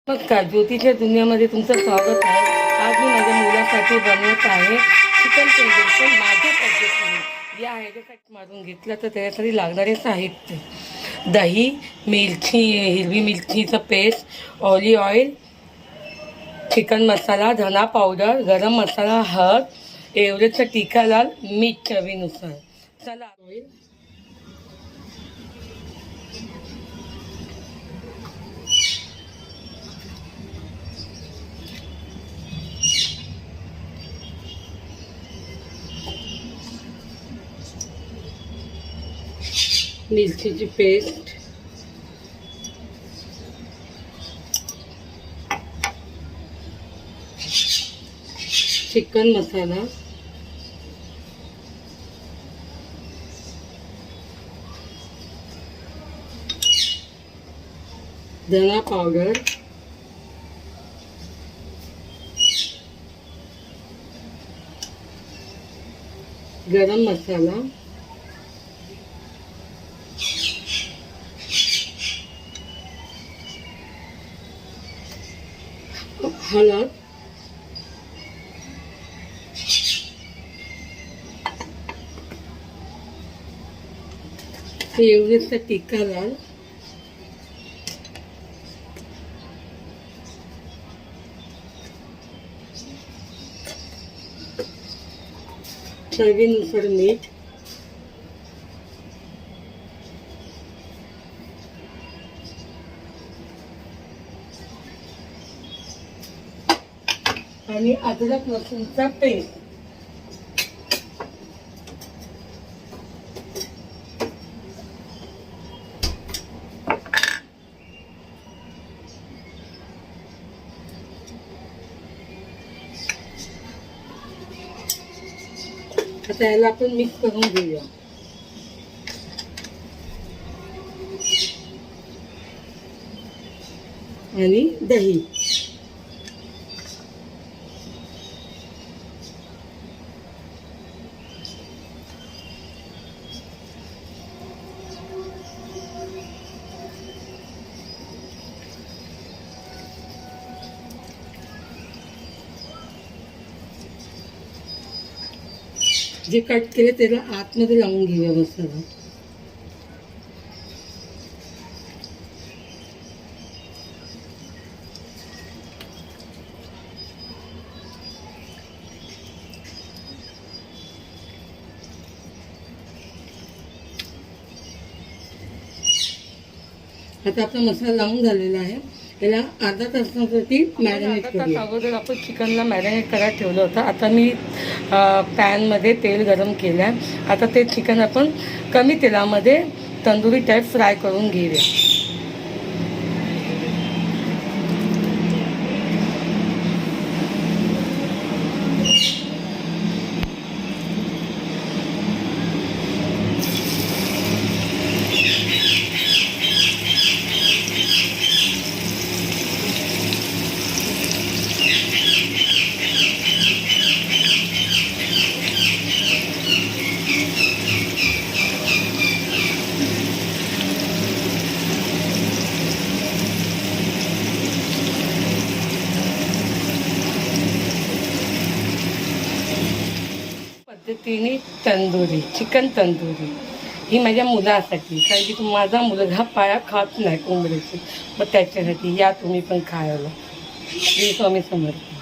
नमस्कार, ज्योतीच्या दुनियामध्ये तुमचं स्वागत आहे. आज मी माझ्या मुलासाठी बनवत आहे चिकन तंदूरी, पण माझ्या पद्धतीने. या ह्याच्यासाठी मारून घेतलं तर त्याच्यासाठी लागणारे साहित्य: दही, मिरची, हिरवी मिरचीचं पेस्ट, ऑलिव्ह ऑइल, चिकन मसाला, धना पावडर, गरम मसाला, हळद, एवढेचं तिखा लाल, मीठ चवीनुसार. चला ऑइल मिरचीची पेस्ट, चिकन मसाला, धना पावडर, गरम मसाला, हळद, एवढेचं तिखा लाल, चवीनुसार मीठ, आणि अद्रक लसूणचा पेस्ट. आता याला आपण मिक्स करून घेऊया. आणि दही, जे कट केले त्याला आतमध्ये लावून घेऊया मसाला. आता आपला मसाला लावून झालेला आहे. याला अर्धा तासासाठी मॅरिनेट करूया. अगोदर आपण चिकनला मॅरिनेट करायला ठेवलं होतं. आता मी पॅनमध्ये तेल गरम केलं आहे. आता ते चिकन आपण कमी तेलामध्ये तंदुरी टाईप फ्राय करून घेऊया. पद्धतीने तंदुरी, चिकन तंदुरी ही माझ्या मुलासाठी, कारण की माझा मुलगा पाया खात नाही कोंबड्याची, मग त्याच्यासाठी या तुम्ही पण खायला. श्री स्वामी समर्थ.